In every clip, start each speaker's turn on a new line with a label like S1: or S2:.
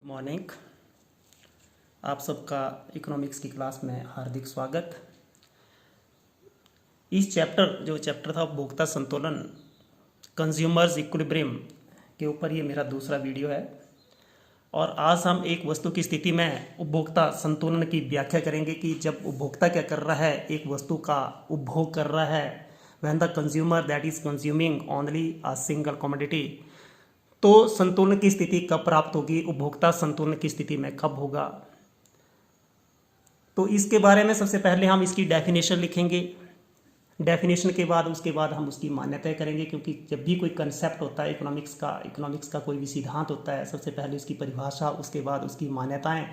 S1: Morning. आप सबका economics की क्लास में हार्दिक स्वागत। इस चैप्टर था उपभोक्ता संतुलन, कंज्यूमर्स इक्विलिब्रियम के ऊपर ये मेरा दूसरा वीडियो है। और आज हम एक वस्तु की स्थिति में उपभोक्ता संतुलन की व्याख्या करेंगे कि जब उपभोक्ता क्या कर रहा है, एक वस्तु का उपभोग कर रहा है, when the consumer that is consuming only a single commodity, तो संतुलन की स्थिति कब प्राप्त होगी, उपभोक्ता संतुलन की स्थिति में कब होगा। तो इसके बारे में सबसे पहले हम इसकी डेफिनेशन लिखेंगे। डेफिनेशन के बाद हम उसकी मान्यता करेंगे, क्योंकि जब भी कोई कंसेप्ट होता है इकोनॉमिक्स का कोई भी सिद्धांत होता है, सबसे पहले उसकी परिभाषा, उसके बाद उसकी मान्यताएं,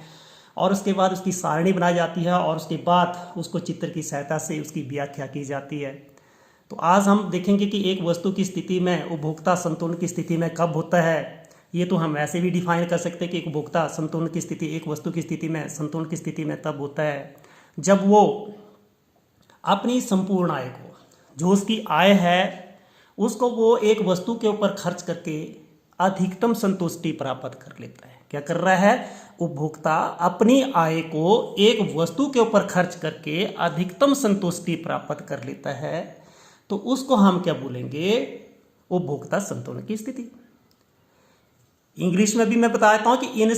S1: और उसके बाद उसकी सारणी बनाई जाती है, और उसके बाद उसको चित्र की सहायता से उसकी व्याख्या की जाती है। तो आज हम देखेंगे कि एक वस्तु की स्थिति में उपभोक्ता संतुलन की स्थिति में कब होता है। ये तो हम ऐसे भी डिफाइन कर सकते हैं कि उपभोक्ता संतुलन की स्थिति एक वस्तु की स्थिति में संतुलन की स्थिति में तब होता है जब वो अपनी संपूर्ण आय को, जो उसकी आय है, उसको वो एक वस्तु के ऊपर खर्च करके अधिकतम संतुष्टि प्राप्त कर लेता है। क्या कर रहा है? उपभोक्ता अपनी आय को एक वस्तु के ऊपर खर्च करके अधिकतम संतुष्टि प्राप्त कर लेता है, तो उसको हम क्या बोलेंगे? उपभोक्ता संतुलन की स्थिति। इंग्लिश में भी मैं बताता हूं कि in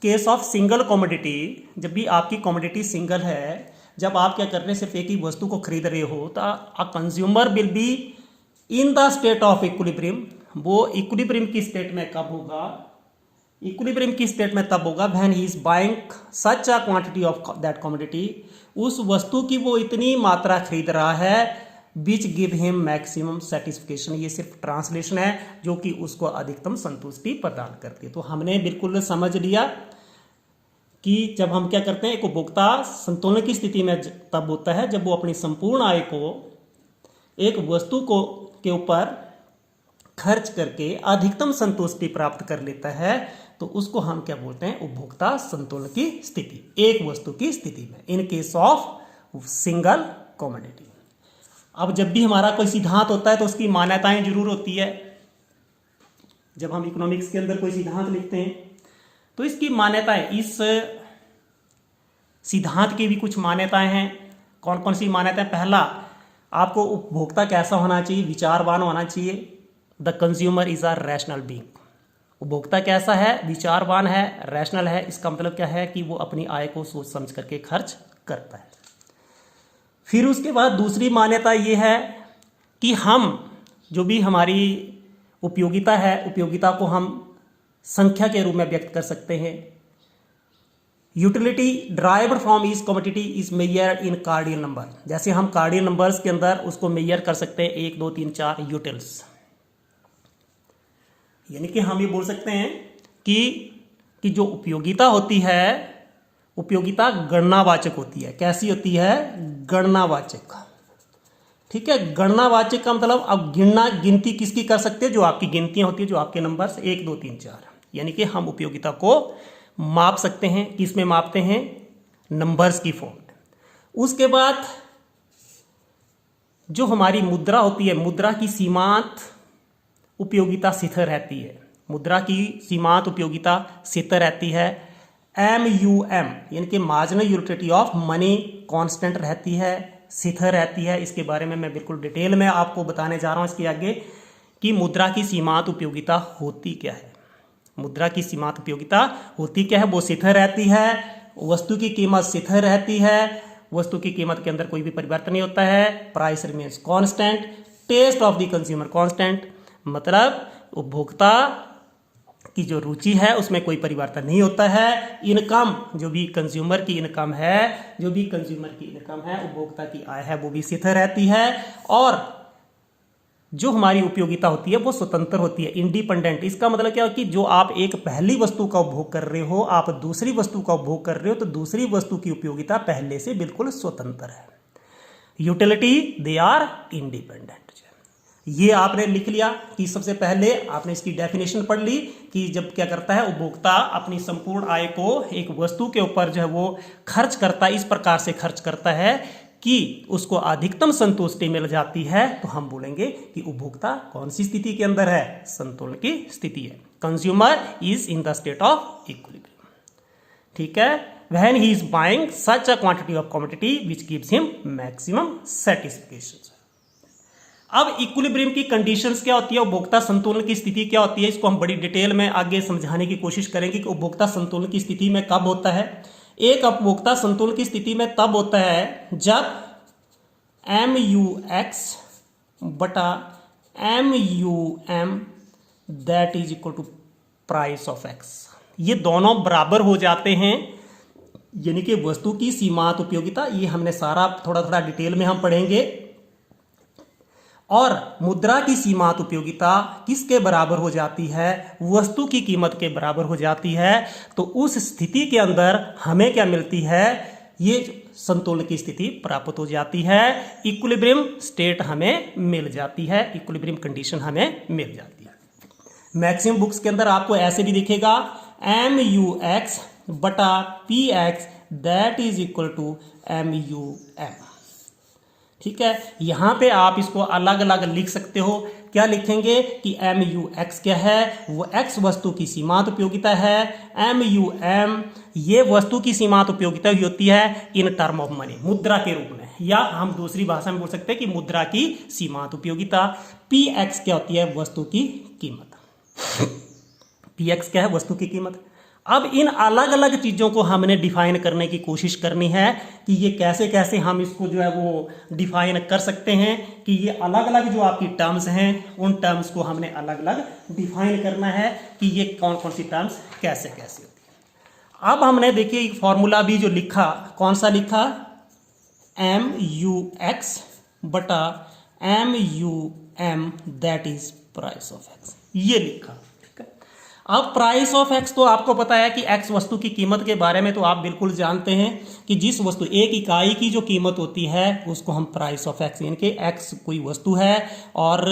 S1: case of single commodity, जब भी आपकी कमोडिटी सिंगल है, जब आप क्या कर रहे हैं, सिर्फ एक ही वस्तु को खरीद रहे हो, तो a consumer will be in the state of equilibrium. वो इक्विलिब्रियम की स्टेट में कब होगा? इक्विलिब्रियम की स्टेट में तब होगा when he is buying such a quantity of that commodity, उस वस्तु की वो इतनी मात्रा खरीद रहा है which give him maximum satisfaction. ये सिर्फ ट्रांसलेशन है जो कि उसको अधिकतम संतुष्टि प्रदान करती है। तो हमने बिल्कुल समझ लिया कि जब हम क्या करते हैं, एक उपभोक्ता संतुलन की स्थिति में तब होता है जब वो अपनी संपूर्ण आय को एक वस्तु को के ऊपर खर्च करके अधिकतम संतुष्टि प्राप्त कर लेता है, तो उसको हम क्या बोलते हैं? उपभोक्ता संतुलन की स्थिति, एक वस्तु की स्थिति में, in case of single commodity. अब जब भी हमारा कोई सिद्धांत होता है तो उसकी मान्यताएं जरूर होती है। जब हम इकोनॉमिक्स के अंदर कोई सिद्धांत लिखते हैं तो इसकी मान्यताएं, इस सिद्धांत की भी कुछ मान्यताएं हैं। कौन कौन सी मान्यताएं? पहला, आपको उपभोक्ता कैसा होना चाहिए? विचारवान होना चाहिए। The consumer is a rational being. उपभोक्ता कैसा है? विचारवान है, रैशनल है। इसका मतलब क्या है कि वो अपनी आय को सोच समझ करके खर्च करता है। फिर उसके बाद दूसरी मान्यता ये है कि हम जो भी हमारी उपयोगिता है, उपयोगिता को हम संख्या के रूप में व्यक्त कर सकते हैं। Utility derived from each commodity is measured in cardinal number. जैसे हम कार्डियल नंबर्स के अंदर उसको मेजर कर सकते हैं, 1 2 3 4 यूटिल्स। यानी कि हम ये बोल सकते हैं कि जो उपयोगिता होती है, उपयोगिता गणनावाचक होती है। कैसी होती है? गणनावाचक। ठीक है, गणनावाचक का मतलब अब गिनती किसकी कर सकते हैं? जो आपकी गिनतियां होती है, जो आपके नंबर्स 1 2 3 4। यानी कि हम उपयोगिता को माप सकते हैं। किस में मापते हैं? नंबर्स की फॉर्म में। उसके बाद जो हमारी मुद्रा होती है, मुद्रा की सीमांत उपयोगिता स्थिर रहती है। मुद्रा की सीमांत उपयोगिता स्थिर रहती है। MUM यानी कि marginal utility of money constant रहती है, स्थिर रहती है। इसके बारे में मैं बिल्कुल डिटेल में आपको बताने जा रहा हूं इसके आगे कि मुद्रा की सीमांत उपयोगिता होती क्या है। मुद्रा की सीमांत उपयोगिता होती क्या है? वो स्थिर रहती है, वस्तु की कीमत स्थिर रहती है, वस्तु की कीमत के अंदर कोई भी परिवर्तन नहीं होता है। Price remains constant, taste of the consumer constant, मतलब उपभोक्ता की जो रुचि है उसमें कोई परिवर्तन नहीं होता है। इनकम, जो भी कंज्यूमर की इनकम है, उपभोक्ता की आय है, वो भी स्थिर रहती है। और जो हमारी उपयोगिता होती है वो स्वतंत्र होती है, इंडिपेंडेंट। इसका मतलब क्या है कि जो आप एक पहली वस्तु का उपभोग कर रहे हो, आप दूसरी वस्तु का उपभोग कर रहे हो, तो दूसरी वस्तु की उपयोगिता पहले से बिल्कुल स्वतंत्र है। Utility they are independent. ये आपने लिख लिया कि सबसे पहले आपने इसकी डेफिनेशन पढ़ ली कि जब क्या करता है, उपभोक्ता अपनी संपूर्ण आय को एक वस्तु के ऊपर जो है वो खर्च करता है, इस प्रकार से खर्च करता है कि उसको अधिकतम संतुष्टि मिल जाती है, तो हम बोलेंगे कि उपभोक्ता कौन सी स्थिति के अंदर है? संतुलन की स्थिति है। Consumer is in the state of equilibrium. ठीक है, when he is buying such a quantity of commodity which gives him maximum satisfaction. अब इक्विलिब्रियम की कंडीशंस क्या होती है, उपभोक्ता संतुलन की स्थिति क्या होती है, इसको हम बड़ी डिटेल में आगे समझाने की कोशिश करेंगे कि उपभोक्ता संतुलन की स्थिति में कब होता है। एक उपभोक्ता संतुलन की स्थिति में तब होता है जब MUX बटा MUM that is equal to price of X, ये दोनों बराबर हो जाते हैं, यानी कि वस्तु की सीमांत उपयोगिता, ये हमने सारा थोड़ा थोड़ा डिटेल में हम पढ़ेंगे। और मुद्रा की सीमांत उपयोगिता किसके बराबर हो जाती है, वस्तु की कीमत के बराबर हो जाती है। तो उस स्थिति के अंदर हमें क्या मिलती है, ये संतुलन की स्थिति प्राप्त हो जाती है, इक्विलिब्रियम स्टेट हमें मिल जाती है, इक्विलिब्रियम कंडीशन हमें मिल जाती है। मैक्सिमम बुक्स के अंदर आपको ऐसे भी दिखेगा MUX बटा PX that is equal to MUM। ठीक है, यहां पे आप इसको अलग अलग लिख सकते हो। क्या लिखेंगे कि MUX क्या है, वो X वस्तु की सीमांत उपयोगिता है, MUM ये वस्तु की सीमांत उपयोगिता भी होती है इन टर्म ऑफ मनी, मुद्रा के रूप में, या हम दूसरी भाषा में बोल सकते हैं कि मुद्रा की सीमांत उपयोगिता। PX क्या होती है, वस्तु की कीमत। PX क्या है, वस्तु की कीमत। अब इन अलग अलग चीजों को हमने डिफाइन करने की कोशिश करनी है कि ये कैसे कैसे हम इसको जो है वो डिफाइन कर सकते हैं, कि ये अलग अलग जो आपकी टर्म्स हैं उन टर्म्स को हमने अलग अलग डिफाइन करना है कि ये कौन कौन सी टर्म्स कैसे कैसे होती है। अब हमने देखिए फॉर्मूला भी जो लिखा, कौन सा लिखा, MUX बटा MUM that is price of X, ये लिखा। अब प्राइस ऑफ X तो आपको पता है कि X वस्तु की कीमत के बारे में तो आप बिल्कुल जानते हैं कि जिस वस्तु एक इकाई की जो कीमत होती है उसको हम प्राइस ऑफ X, यानी कि X कोई वस्तु है और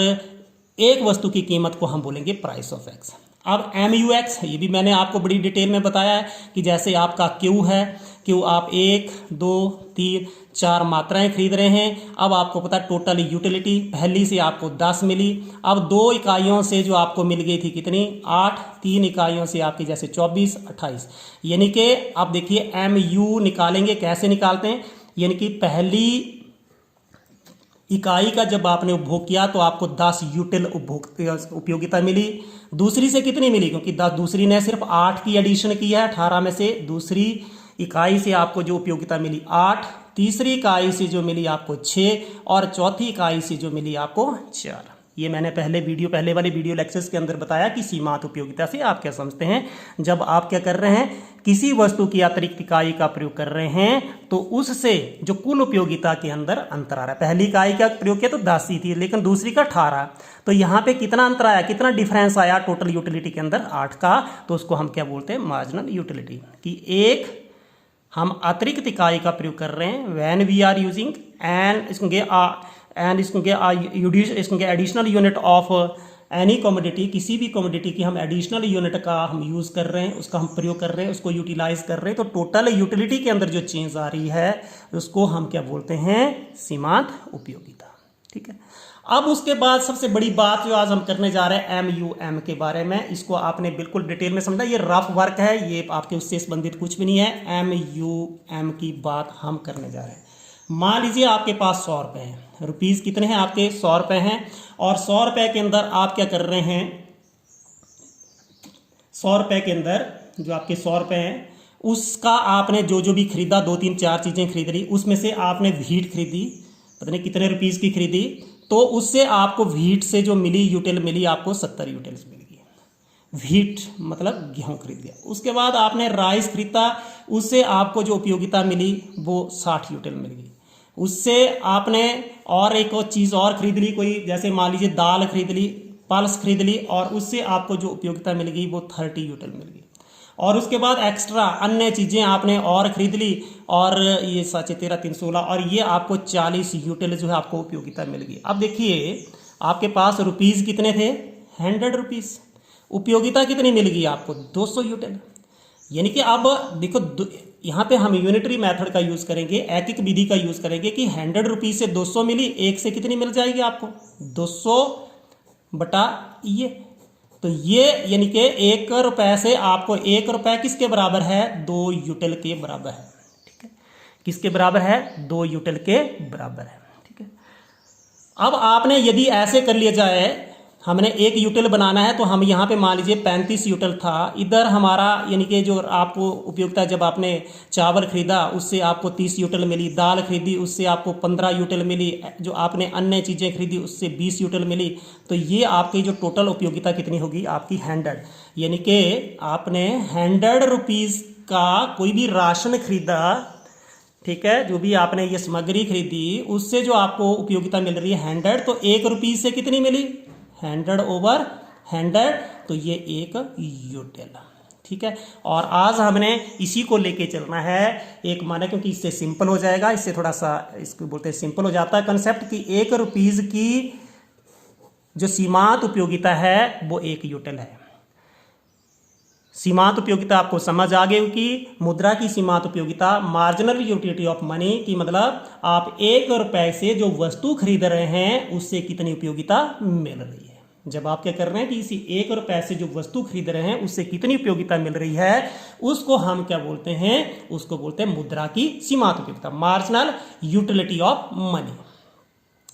S1: एक वस्तु की कीमत को हम बोलेंगे प्राइस ऑफ X। अब MUX ये भी मैंने आपको बड़ी डिटेल में बताया है कि जैसे आपका Q है, Q आप 1 2 3 4 मात्राएं खरीद रहे हैं। अब आपको पता है टोटल यूटिलिटी पहली से आपको 10 मिली, अब 2 इकाइयों से जो आपको मिल गई थी कितनी, 8, 3 इकाइयों से आपकी जैसे 24 28, यानी कि आप देखिए MU निकालेंगे, कैसे निकालते हैं, यानी कि पहली इकाई का जब आपने उपभोग किया तो आपको 10 यूटिल उपयोगिता मिली, दूसरी से कितनी मिली, क्योंकि 10 दूसरी ने सिर्फ 8 की एडिशन की है 18 में से, दूसरी इकाई से आपको जो उपयोगिता मिली 8, तीसरी इकाई से जो मिली आपको 6 और चौथी इकाई से जो मिली आपको 4। ये मैंने पहले वाले वीडियो लेक्चर्स के अंदर बताया कि सीमांत उपयोगिता से आप क्या समझते हैं, जब आप क्या कर रहे हैं, किसी वस्तु की अतिरिक्त इकाई का प्रयोग कर रहे हैं तो उससे जो कुल उपयोगिता के अंदर अंतर आ रहा है। पहली इकाई का प्रयोग किया तो 10 ही थी लेकिन दूसरी का 18, तो यहाँ पे कितना अंतर आया, कितना डिफरेंस आया टोटल यूटिलिटी के अंदर 8 का, तो उसको हम क्या बोलते हैं, मार्जिनल यूटिलिटी, कि एक हम अतिरिक्त इकाई का प्रयोग कर रहे हैं व्हेन वी आर यूजिंग इसके additional unit of any commodity, किसी भी कमोडिटी की हम एडिशनल यूनिट का हम यूज़ कर रहे हैं, उसका हम प्रयोग कर रहे हैं, उसको यूटिलाइज कर रहे हैं, तो टोटल यूटिलिटी के अंदर जो चेंज आ रही है उसको हम क्या बोलते हैं, सीमांत उपयोगिता। ठीक है, अब उसके बाद सबसे बड़ी बात जो आज हम करने जा रहे हैं MUM के बारे में, इसको आपने बिल्कुल डिटेल में समझा, ये रफ वर्क है, ये आपके उससे संबंधित कुछ भी नहीं है। MUM की बात हम करने जा रहे हैं। मान लीजिए आपके पास 100 रुपये हैं, रुपीज़ कितने हैं आपके, 100 रुपये हैं, और 100 रुपये के अंदर आप क्या कर रहे हैं, 100 रुपये के अंदर जो आपके 100 रुपये हैं उसका आपने जो जो भी खरीदा, 2 3 4 चीज़ें खरीद ली, उसमें से आपने व्हीट खरीदी, पता नहीं कितने रुपीज़ की खरीदी, तो उससे आपको व्हीट से जो मिली यूटिल मिली आपको 70 यूटिल्स मिल गई। व्हीट मतलब गेहूँ खरीद लिया। उसके बाद आपने राइस खरीदा, उससे आपको जो उपयोगिता मिली वो 60 यूटिल मिल गई। उससे आपने और एक और चीज़ और खरीद ली, कोई जैसे मान लीजिए दाल खरीद ली, पल्स खरीद ली, और उससे आपको जो उपयोगिता मिल गई वो 30 यूटिल मिल गई। और उसके बाद एक्स्ट्रा अन्य चीज़ें आपने और खरीद ली, और ये 7 13 3 16, और ये आपको 40 यूटिल जो है आपको उपयोगिता मिल गई। अब देखिए आपके पास रुपीज़ कितने थे, 100 रुपीज़, उपयोगिता कितनी मिल गई आपको, 200 यूटिल। यानी कि अब देखो यहाँ पे हम यूनिटरी मेथड का यूज़ करेंगे, एक विधि का यूज़ करेंगे कि 100 रुपीज़ से 200 मिली, एक से कितनी मिल जाएगी आपको, 200 बटा ये तो ये यानी कि 1 रुपए से आपको 1 रुपए किसके बराबर है, 2 यूटिल के बराबर है। ठीक है, किसके बराबर है, 2 यूटिल के बराबर है। ठीक है, अब आपने यदि ऐसे कर लिया जाए, हमने 1 यूटिल बनाना है तो हम यहाँ पे मान लीजिए 35 यूटिल था, इधर हमारा यानी कि जो आपको उपयोगिता, जब आपने चावल खरीदा उससे आपको 30 यूटिल मिली, दाल खरीदी उससे आपको 15 यूटिल मिली, जो आपने अन्य चीज़ें खरीदी उससे 20 यूटिल मिली, तो ये आपकी जो टोटल उपयोगिता कितनी होगी आपकी 100। यानी कि आपने 100 रुपीज़ का कोई भी राशन खरीदा, ठीक है, जो भी आपने ये सामग्री खरीदी उससे जो आपको उपयोगिता मिल रही है 100, तो 1 रुपीज़ से कितनी मिली, 100/100, तो ये 1 यूटिल। ठीक है, और आज हमने इसी को लेके चलना है एक माना, क्योंकि इससे सिंपल हो जाएगा, इससे थोड़ा सा इसको बोलते हैं सिंपल हो जाता है कंसेप्ट कि 1 रुपीज़ की जो सीमांत उपयोगिता है वो 1 यूटिल है। सीमांत उपयोगिता आपको समझ आ गई कि मुद्रा की सीमांत उपयोगिता, मार्जिनल यूटिलिटी ऑफ मनी की मतलब आप 1 रुपए से जो वस्तु खरीद रहे हैं उससे कितनी उपयोगिता मिल रही है। जब आप क्या कर रहे हैं कि इसी 1 रुपए से जो वस्तु खरीद रहे हैं उससे कितनी उपयोगिता मिल रही है, उसको हम क्या बोलते हैं, उसको बोलते हैं मुद्रा की सीमांत उपयोगिता, marginal utility of money,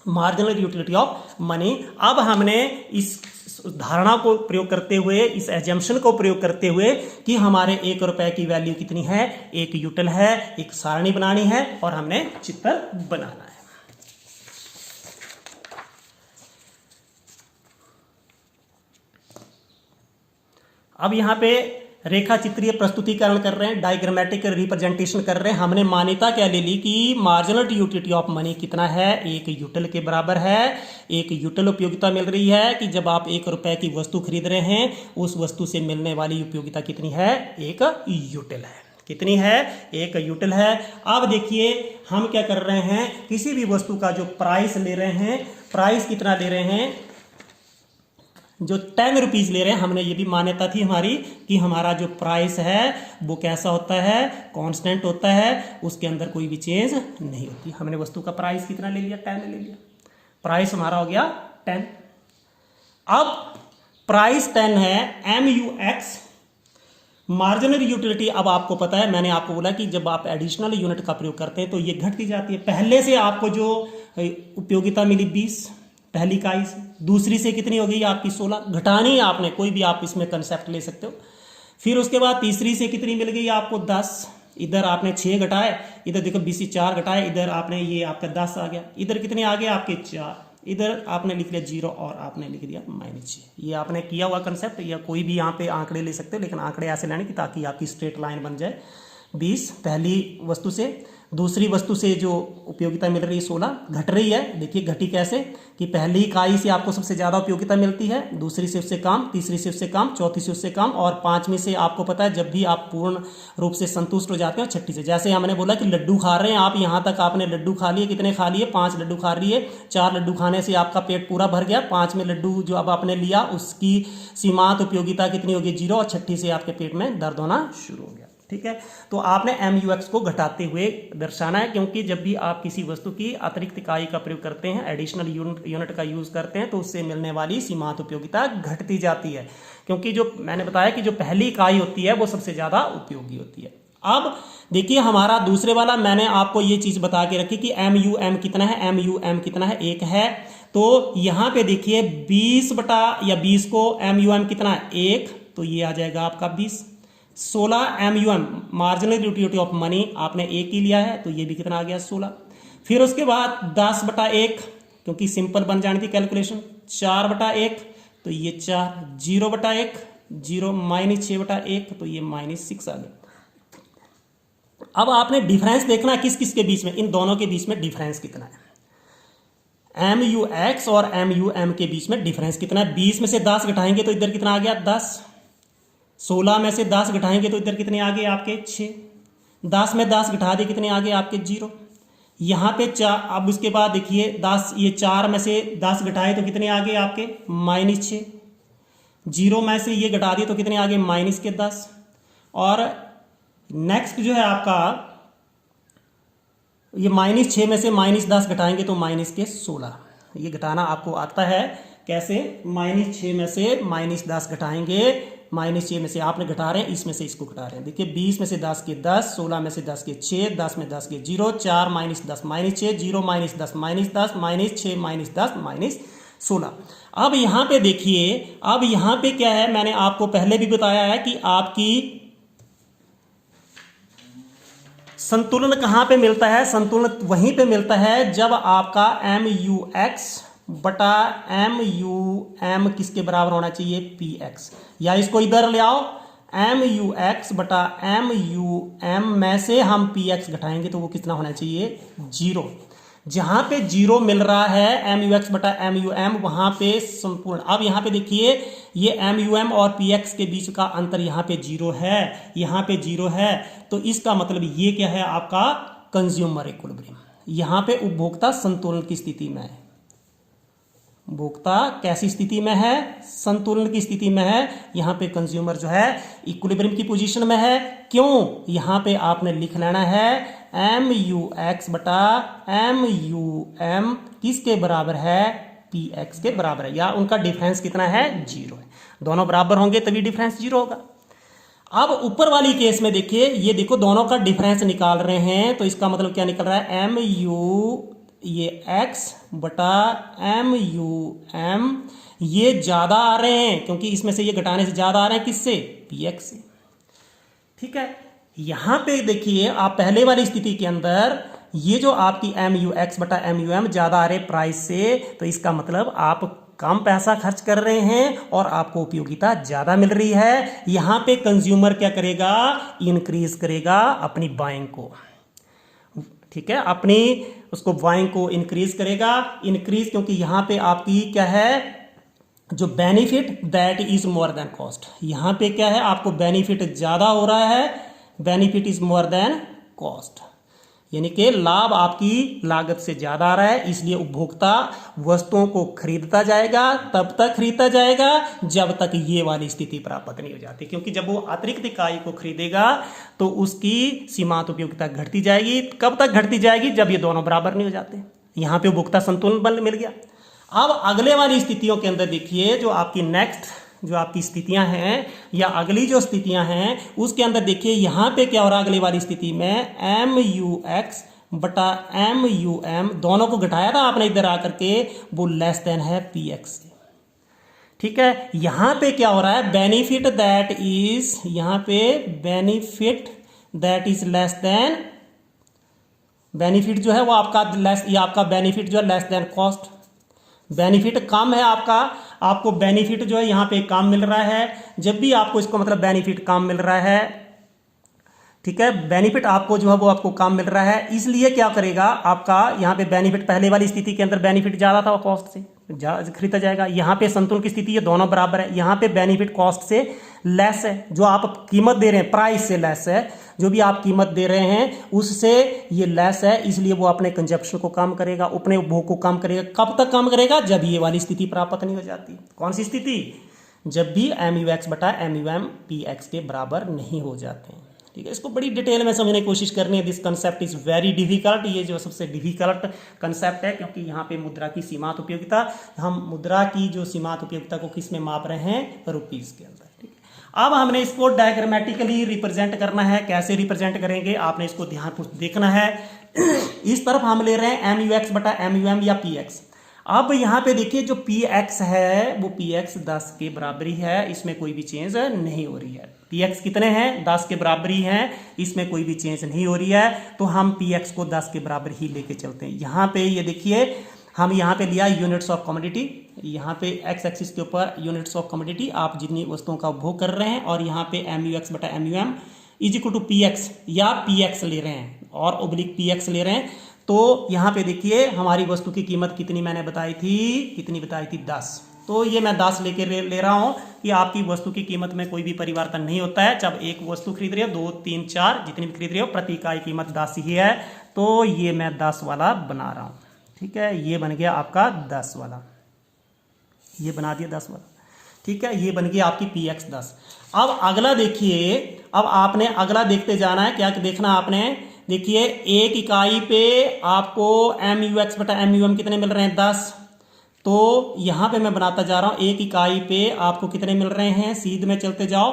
S1: marginal utility of money. अब हमने इस धारणा को प्रयोग करते हुए, इस एजम्पशन को प्रयोग करते हुए कि हमारे 1 रुपए की वैल्यू कितनी है, 1 यूटिल है, एक सारणी बनानी है और हमने चित्र बनाना है। अब यहां पे रेखा चित्रीय प्रस्तुतिकरण कर रहे हैं, डायग्रामेटिक रिप्रेजेंटेशन कर रहे हैं। हमने मान्यता क्या ले ली कि मार्जिनल यूटिलिटी ऑफ मनी कितना है, 1 यूटिल के बराबर है। 1 यूटिल उपयोगिता मिल रही है कि जब आप 1 रुपए की वस्तु खरीद रहे हैं उस वस्तु से मिलने वाली उपयोगिता कितनी है, 1 यूटिल है। कितनी है, 1 यूटिल है। अब देखिए हम क्या कर रहे हैं, किसी भी वस्तु का जो प्राइस ले रहे हैं, प्राइस कितना ले रहे हैं, जो 10 रुपीज़ ले रहे हैं। हमने ये भी मान्यता थी हमारी कि हमारा जो प्राइस है वो कैसा होता है, कांस्टेंट होता है, उसके अंदर कोई भी चेंज नहीं होती। हमने वस्तु का प्राइस कितना ले लिया, 10 ले लिया, प्राइस हमारा हो गया 10। अब प्राइस 10 है, MUX मार्जिनल यूटिलिटी। अब आपको पता है, मैंने आपको बोला कि जब आप एडिशनल यूनिट का प्रयोग करते हैं तो ये घटती जाती है। पहले से आपको जो उपयोगिता मिली 20 पहली इकाई से, दूसरी से कितनी हो गई आपकी 16, घटानी है आपने, कोई भी आप इसमें कंसेप्ट ले सकते हो। फिर उसके बाद तीसरी से कितनी मिल गई आपको 10, इधर आपने 6 घटाए, इधर देखो 20 से 4 घटाए, इधर आपने ये आपका 10 आ गया, इधर कितने आ गए आपके 4, इधर आपने लिख लिया 0 और आपने लिख दिया -6। ये आपने किया हुआ कंसेप्ट, या कोई भी यहाँ पे आंकड़े ले सकते हो, लेकिन आंकड़े ऐसे लेने की ताकि आपकी स्ट्रेट लाइन बन जाए। 20 पहली वस्तु से, दूसरी वस्तु से जो उपयोगिता मिल रही है 16, घट रही है। देखिए घटी कैसे, कि पहली इकाई से आपको सबसे ज़्यादा उपयोगिता मिलती है, दूसरी से उससे कम, तीसरी से उससे कम, चौथी से उससे कम, और 5वीं से आपको पता है जब भी आप पूर्ण रूप से संतुष्ट हो जाते हो, 6ठी से। जैसे हमने बोला कि लड्डू खा रहे हैं आप, यहाँ तक आपने लड्डू खा लिए, कितने खा लिए, 5 लड्डू खा लिए, 4 लड्डू खाने से आपका पेट पूरा भर गया, 5वें लड्डू जो अब आपने लिया उसकी सीमांत उपयोगिता कितनी होगी, 0, और 6ठी से आपके पेट में दर्द होना शुरू हो गया। ठीक है, तो आपने MUX को घटाते हुए दर्शाना है, क्योंकि जब भी आप किसी वस्तु की अतिरिक्त इकाई का प्रयोग करते हैं, एडिशनल यूनिट का यूज करते हैं, तो उससे मिलने वाली सीमांत उपयोगिता घटती जाती है, क्योंकि जो मैंने बताया कि जो पहली इकाई होती है वो सबसे ज्यादा उपयोगी होती है। अब देखिए हमारा दूसरे वाला, मैंने आपको ये चीज बता के रखी कि MUM कितना है, MUM कितना है, 1 है। तो यहां पे देखिए 20 को MUM कितना है, 1, तो ये आ जाएगा आपका 20। 16 MUM marginal utility of money आपने 1 ही लिया है, तो ये भी कितना आ गया, 16। फिर उसके बाद 10/1, क्योंकि सिंपल बन जानी थी कैलकुलेशन, 4/1, तो ये 4, 0/1, 0, -6/1, तो ये -6 आ गया। अब आपने डिफरेंस देखना किस किस के बीच में, इन दोनों के बीच में डिफरेंस कितना है, MUX और MUM के बीच में डिफरेंस कितना है। 20 में से 10 घटाएंगे तो इधर कितना आ गया, 10। 16 में से 10 घटाएंगे तो इधर कितने आ गए आपके, 6। 10 में 10 घटा दे कितने आ गए आपके, 0। यहाँ पे 4। अब उसके बाद देखिए 10, ये 4 में से 10 घटाए तो कितने आ गए आपके, -6। 0 में से ये घटा दिए तो कितने आ गए, -10। और नेक्स्ट जो है आपका ये -6 में से -10 घटाएंगे तो -16। ये घटाना आपको आता है, कैसे? -6 में से -10 घटाएंगे, -6 में से आपने घटा रहे हैं, इसमें से इसको घटा रहे हैं। देखिए 20 में से 10 के 10, 16 में से 10 के 6, 10 में 10 के 0, 4 - 10 -6, 0 - 10 -10, -6 - 10 -16। अब यहाँ पे देखिए, अब यहाँ पे क्या है, मैंने आपको पहले भी बताया है कि आपकी संतुलन कहाँ पे मिलता है? संतुलन वहीं पे मिलता है जब आपका MUX बटा MUM किसके बराबर होना चाहिए? PX। या इसको इधर ले आओ, MUX बटा MUM में से हम PX घटाएंगे तो वो कितना होना चाहिए? 0। जहां पे 0 मिल रहा है MUX बटा MUM, वहां पे संपूर्ण। अब यहाँ पे देखिए, ये MUM और PX के बीच का अंतर यहाँ पे 0 है, यहाँ पे 0 है, तो इसका मतलब ये क्या है? आपका कंज्यूमर इक्विलिब्रियम। यहाँ पे उपभोक्ता संतुलन की स्थिति में है। उपभोक्ता कैसी स्थिति में है? संतुलन की स्थिति में है। यहाँ पे कंज्यूमर जो है इक्विलिब्रियम की पोजीशन में है। क्यों? यहाँ पे आपने लिख लेना है MUX बटा MUM किसके बराबर है? PX के बराबर है, या उनका डिफरेंस कितना है? 0 है। दोनों बराबर होंगे तभी डिफरेंस 0 होगा। अब ऊपर वाली केस में देखिए, ये देखो दोनों का डिफरेंस निकाल रहे हैं, तो इसका मतलब क्या निकल रहा है? ये X बटा MUM ये ज्यादा आ रहे हैं, क्योंकि इसमें से ये घटाने से ज्यादा आ रहे हैं, किससे? PX से। ठीक है, यहां पे देखिए, आप पहले वाली स्थिति के अंदर ये जो आपकी MUX बटा MUM ज्यादा आ रहे प्राइस से, तो इसका मतलब आप कम पैसा खर्च कर रहे हैं और आपको उपयोगिता ज्यादा मिल रही है। यहां पे कंज्यूमर क्या करेगा? इंक्रीज करेगा अपनी बाइंग को। ठीक है, अपनी उसको बाइंग को इंक्रीज करेगा। इंक्रीज क्योंकि यहां पे आपकी क्या है? जो benefit that is more than cost. यहां पे क्या है? आपको बेनिफिट ज्यादा हो रहा है, benefit is more than cost, यानी कि लाभ आपकी लागत से ज्यादा आ रहा है। इसलिए उपभोक्ता वस्तुओं को खरीदता जाएगा, तब तक खरीदता जाएगा जब तक ये वाली स्थिति प्राप्त नहीं हो जाती, क्योंकि जब वो अतिरिक्त इकाई को खरीदेगा तो उसकी सीमांत उपयोगिता घटती जाएगी। कब तक घटती जाएगी? जब ये दोनों बराबर नहीं हो जाते। यहां पे उपभोक्ता संतुलन बल मिल गया। अब अगले वाली स्थितियों के अंदर देखिए, जो आपकी नेक्स्ट जो आपकी स्थितियां हैं या अगली जो स्थितियां हैं उसके अंदर देखिए, यहां पे क्या हो रहा है? अगली वाली स्थिति में MUX बटा MUM दोनों को घटाया था आपने इधर आकर के, वो लेस देन है PX से। ठीक है, यहां पे क्या हो रहा है? बेनिफिट दैट इज, यहां पे benefit that is less than, benefit जो है वो आपका लेस, या आपका बेनिफिट जो है लेस देन कॉस्ट। बेनिफिट कम है आपका, आपको बेनिफिट जो है यहां पे कम मिल रहा है। जब भी आपको इसको मतलब बेनिफिट कम मिल रहा है, ठीक है, बेनिफिट आपको जो है वो आपको कम मिल रहा है, इसलिए क्या करेगा? आपका यहां पे बेनिफिट पहले वाली स्थिति के अंदर बेनिफिट ज्यादा था, कॉस्ट से खरीदा जाएगा। यहां पे संतुलन की स्थिति है, दोनों बराबर है। यहां पे बेनिफिट कॉस्ट से लेस है, जो आप कीमत दे रहे हैं प्राइस से लेस है, जो भी आप कीमत दे रहे हैं उससे ये लेस है, इसलिए वो अपने कंजप्शन को कम करेगा, अपने उपभोग को कम करेगा। कब तक कम करेगा? जब ये वाली स्थिति प्राप्त नहीं हो जाती। कौन सी स्थिति? जब भी MUX बटा MUM PX के बराबर नहीं हो जाते हैं। ठीक है, इसको बड़ी डिटेल में समझने की कोशिश करनी है। This concept is very difficult, ये जो सबसे डिफिकल्ट कंसेप्ट है, क्योंकि यहाँ पे मुद्रा की सीमांत उपयोगिता, हम मुद्रा की जो सीमांत उपयोगिता को किस में माप रहे हैं? रुपीज के अंदर। ठीक है, अब हमने इसको डायग्रामेटिकली रिप्रेजेंट करना है। कैसे रिप्रेजेंट करेंगे? आपने इसको ध्यानपूर्वक देखना है। इस तरफ हम ले रहे हैं MUX बटा MUM या PX। अब यहाँ पे देखिए, जो PX है वो PX 10 के बराबरी है, इसमें कोई भी चेंज नहीं हो रही है। PX कितने हैं? 10 के बराबरी हैं, इसमें कोई भी चेंज नहीं हो रही है, तो हम PX को 10 के बराबर ही लेके चलते हैं। यहाँ पे ये देखिए, हम यहाँ पे लिया यूनिट्स ऑफ कमोडिटी, यहाँ पे एक्स एक्सिस के ऊपर यूनिट्स ऑफ कमोडिटी, आप जितनी वस्तुओं का उपभोग कर रहे हैं, और यहाँ पे MUX बटा MUM is equal to PX या PX ले रहे हैं और ओब्लिक PX ले रहे हैं। तो यहाँ पे देखिए, हमारी वस्तु की कीमत कितनी मैंने बताई थी? कितनी बताई थी? 10। तो ये मैं 10 लेके ले रहा हूँ कि आपकी वस्तु की कीमत में कोई भी परिवर्तन नहीं होता है। जब एक वस्तु खरीद रही हो, 2, 3, 4 जितनी भी खरीद रही हो, प्रति इकाई कीमत 10 ही है। तो ये मैं 10 वाला बना रहा हूँ। ठीक है, ये बन गया आपका 10 वाला, ये बना दिया 10 वाला। ठीक है, ये बन गया आपकी PX 10। अब अगला देखिए, अब आपने अगला देखते जाना है। क्या देखना आपने? देखिए, एक इकाई पे आपको MUX बटा MUM कितने मिल रहे हैं? 10। तो यहाँ पे मैं बनाता जा रहा हूँ, एक इकाई पे आपको कितने मिल रहे हैं, सीध में चलते जाओ,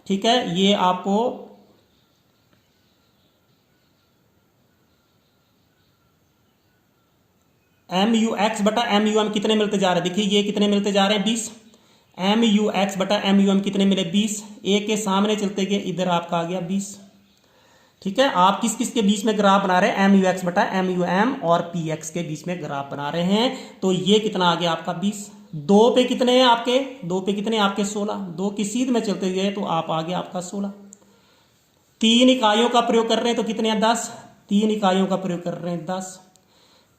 S1: ठीक है। ये आपको एम यू एक्स बटा एम यू एम कितने मिलते जा रहे हैं, देखिए ये कितने मिलते जा रहे हैं 20। एम यू एक्स बटा एम यू एम कितने मिले 20, एक के सामने चलते गए, इधर आपका आ गया 20, ठीक है। आप किस किस के बीच में ग्राफ बना रहे हैं, एम यू एक्स बटा एम यू एम और पी एक्स के बीच में ग्राफ बना रहे हैं। तो ये कितना आ गया आपका 20। दो पे कितने हैं आपके, दो पे कितने आपके 16, दो की सीध में चलते गए तो आप आ गया आपका 16। 3 इकाइयों का प्रयोग कर रहे हैं तो कितने हैं 10, 3 इकाइयों का प्रयोग कर रहे हैं 10।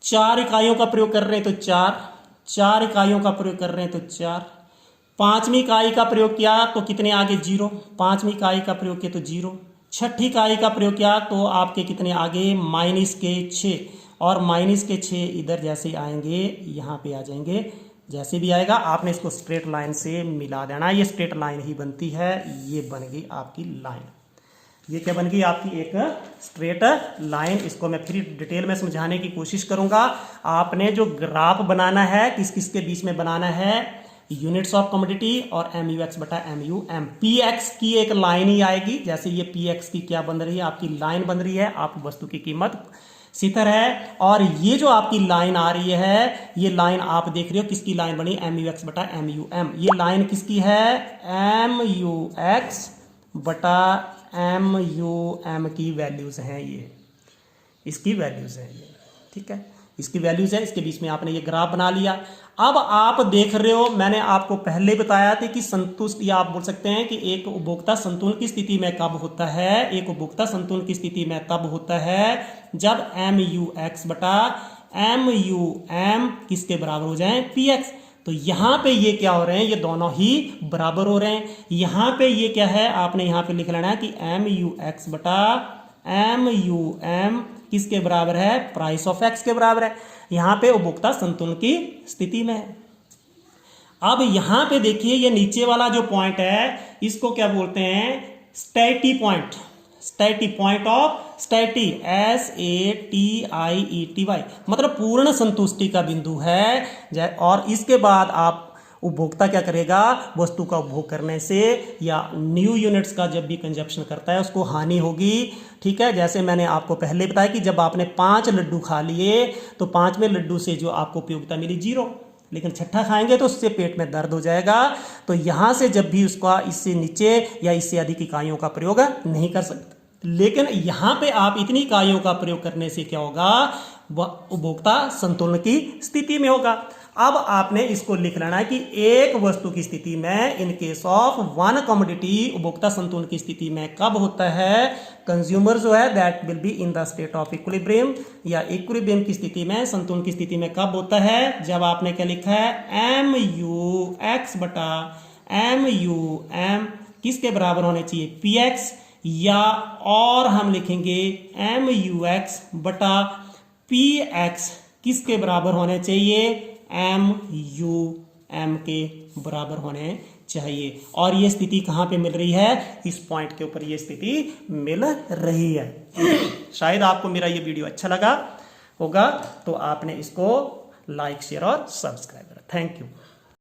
S1: 4 इकाइयों का प्रयोग कर रहे हैं तो 4, 4 इकाइयों का प्रयोग कर रहे हैं तो 4। 5वीं इकाई का प्रयोग किया तो कितने आगे 0, 5वीं इकाई का प्रयोग किया तो 0। 6ठी इकाई का प्रयोग किया तो आपके कितने आगे -6, और -6 इधर जैसे आएंगे यहाँ पे आ जाएंगे, जैसे भी आएगा आपने इसको स्ट्रेट लाइन से मिला देना, ये स्ट्रेट लाइन ही बनती है, ये बन गई आपकी लाइन। ये क्या बन गई आपकी एक स्ट्रेट लाइन। इसको मैं फिर डिटेल में समझाने की कोशिश करूंगा। आपने जो ग्राफ बनाना है किस किस के बीच में बनाना है, यूनिट्स ऑफ कमोडिटी और एम यू एक्स बटा M U M. P X की एक लाइन ही आएगी, जैसे ये पी एक्स की क्या बन रही है, आपकी लाइन बन रही है, आप वस्तु की कीमत सितर है। और ये जो आपकी लाइन आ रही है, ये लाइन आप देख रहे हो किसकी लाइन बनी, एम यू एक्स बटा एम यू एम। ये लाइन किसकी है, एम यू एक्स बटा एम यू एम की वैल्यूज हैं, ये इसकी वैल्यूज हैं ये, ठीक है, इसकी वैल्यूज है। इसके बीच में आपने ये ग्राफ बना लिया। अब आप देख रहे हो, मैंने आपको पहले बताया था कि संतुष्ट, या आप बोल सकते हैं कि एक उपभोक्ता संतुलन की स्थिति में कब होता है, एक उपभोक्ता संतुलन की स्थिति में तब होता है जब एम यू एक्स बटा एम यू एम किसके बराबर हो जाए, पी एक्स। तो यहां पे ये क्या हो रहे हैं, ये दोनों ही बराबर हो रहे हैं। यहां पे ये क्या है, आपने यहां पे लिख लेना है कि एम यू एक्स बटा एम यू एम किसके बराबर है, प्राइस ऑफ एक्स के बराबर है। यहां पे उपभोक्ता संतुलन की स्थिति में है। अब यहां पे देखिए, ये नीचे वाला जो पॉइंट है इसको क्या बोलते हैं, स्टैटी पॉइंट, स्टैटी पॉइंट ऑफ स्टैटी, SATIETY, मतलब पूर्ण संतुष्टि का बिंदु है। और इसके बाद आप उपभोक्ता क्या करेगा, वस्तु का उपभोग करने से या न्यू यूनिट्स का जब भी कंजप्शन करता है उसको हानि होगी, ठीक है। जैसे मैंने आपको पहले बताया कि जब आपने 5 लड्डू खा लिए तो 5वें लड्डू से जो आपको उपयोगिता मिली 0, लेकिन छठा खाएंगे तो उससे पेट में दर्द हो जाएगा। तो यहां से जब भी उसका इससे नीचे या इससे अधिक इकाइयों का प्रयोग नहीं कर सकते, लेकिन यहां पे आप इतनी इकाइयों का प्रयोग करने से क्या होगा, वह उपभोक्ता संतुलन की स्थिति में होगा। अब आपने इसको लिख लेना है कि एक वस्तु की स्थिति में, in case of one commodity, उपभोक्ता संतुलन की स्थिति में कब होता है, कंज्यूमर जो है that will be in the state of equilibrium, या इक्विलिब्रियम की स्थिति में, संतुलन की स्थिति में कब होता है, जब आपने क्या लिखा है, एम यू एक्स बटा एम यू एम किसके बराबर होने चाहिए, पी एक्स, या और हम लिखेंगे एम यू एक्स बटा पी एक्स किसके बराबर होने चाहिए, एम यू एम के बराबर होने चाहिए। और ये स्थिति कहां पे मिल रही है, इस पॉइंट के ऊपर ये स्थिति मिल रही है। शायद आपको मेरा ये वीडियो अच्छा लगा होगा, तो आपने इसको लाइक, शेयर और सब्सक्राइब करें। Thank you.